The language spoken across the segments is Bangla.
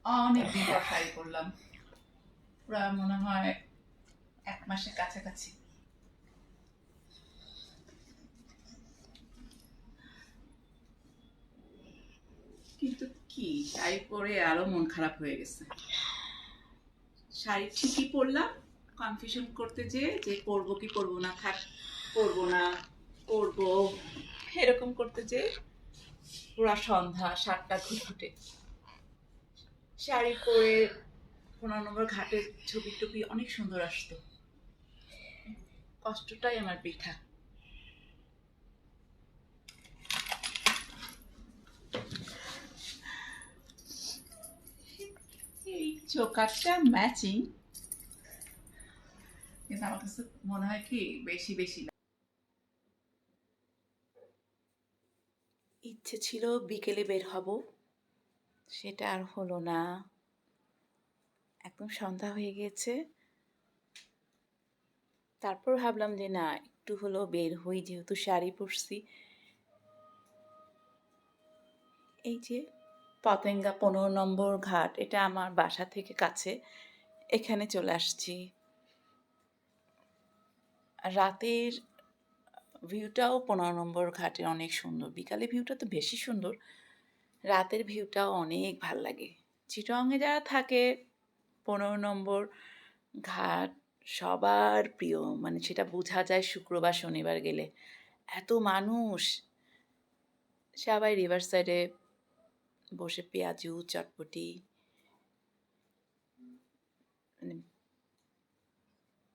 অনেকদিন পর শাড়ি পরলাম, প্রায় মনে হয় 1 মাসের কাছাকাছি। কিন্তু কি শাড়ি পরে আরো মন খারাপ হয়ে গেছে। শাড়ি ঠিকই পরলাম, কনফিউশন করতে যে পরবো কি পরবো না, থাক পরবো না পরবো, এরকম করতে যে পুরা সন্ধ্যা 7টা ঘুটঘুটে। শাড়ি পরে 15 নম্বর ঘাটের ছবি টবি অনেক সুন্দর আসতো। কষ্টটাই আমার বৃথা। এই চোকারটা ম্যাচিং, কিন্তু আমার কাছে মনে হয় কি বেশি বেশি ইচ্ছে ছিল বিকেলে বের হব, সেটা আর হলো না। একদম সন্ধ্যা হয়ে গেছে। তারপর ভাবলাম যে না, একটু হলো বের হই, যেহেতু শাড়ি পরছি। এই যে পতেঙ্গা 15 নম্বর ঘাট, এটা আমার বাসা থেকে কাছে, এখানে চলে আসছি। রাতের ভিউটাও 15 নম্বর ঘাটের অনেক সুন্দর। বিকালে ভিউটা তো বেশি সুন্দর, রাতের ভিউটাও অনেক ভাল লাগে। চিটংয়ে যারা থাকে 15 নম্বর ঘাট সবার প্রিয়, মানে সেটা বোঝা যায় শুক্রবার শনিবার গেলে। এত মানুষ, সবাই রিভার সাইডে বসে পেঁয়াজু চটপটি, মানে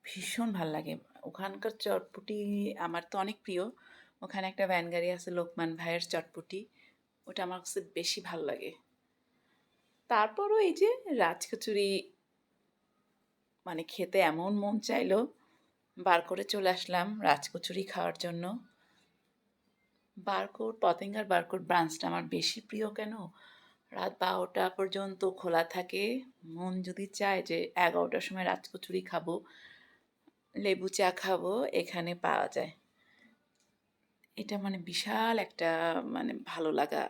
ভীষণ ভাল লাগে। ওখানকার চটপটি আমার তো অনেক প্রিয়। ওখানে একটা ভ্যান গাড়ি আছে লোকমান ভাইয়ের চটপটি, ওটা আমার কাছে বেশি ভাল লাগে। তারপরও এই যে রাজকচুরি মানে খেতে এমন মন চাইলো, বার করে চলে আসলাম রাজকচুরি খাওয়ার জন্য। বারকোট, পতেঙ্গার বারকোট ব্রাঞ্চটা আমার বেশি প্রিয়। কেন, রাত 12টা পর্যন্ত খোলা থাকে। মন যদি চায় যে 11টার সময় রাজকচুরি খাবো, লেবু চা খাবো, এখানে পাওয়া যায়। এটা মানে বিশাল একটা মানে ভালো লাগা।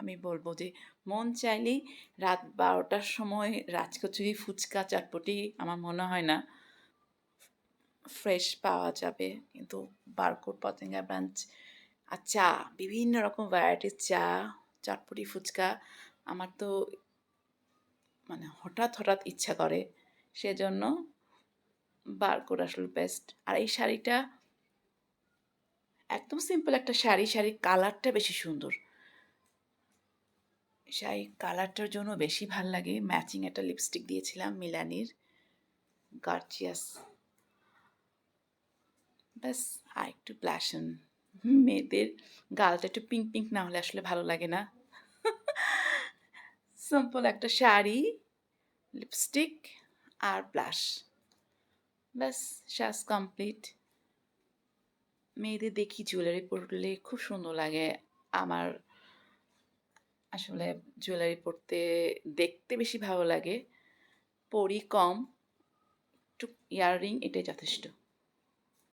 আমি বলবো যে মন চাইলেই রাত 12টার সময় রাজকচুরি, ফুচকা, চটপটি আমার মনে হয় না ফ্রেশ পাওয়া যাবে। কিন্তু বারকোট, পতেঙ্গা ব্রাঞ্চ আর চা, বিভিন্ন রকম ভ্যারাইটির চা, চটপটি, ফুচকা, আমার তো মানে হঠাৎ হঠাৎ ইচ্ছা করে, সেজন্য বারকোট আসলে বেস্ট। আর এই শাড়িটা একদম সিম্পল একটা শাড়ি, শাড়ির কালারটা বেশি সুন্দর। শাড়ির কালারটার জন্য বেশি ভাল লাগে। ম্যাচিং একটা লিপস্টিক দিয়েছিলাম মিলানির, গার্জিয়াস। ব্যাস, আর একটু ব্লাশন। মেয়েদের গালটা একটু পিঙ্ক পিঙ্ক না হলে আসলে ভালো লাগে না। সিম্পল একটা শাড়ি, লিপস্টিক আর ব্লাশ, ব্যাস সাজ কমপ্লিট। মেয়েদের দেখি জুয়েলারি পরলে খুব সুন্দর লাগে। আমার আসলে জুয়েলারি পরতে দেখতে বেশি ভালো লাগে, পরি কম, একটু ইয়াররিং, এটাই যথেষ্ট।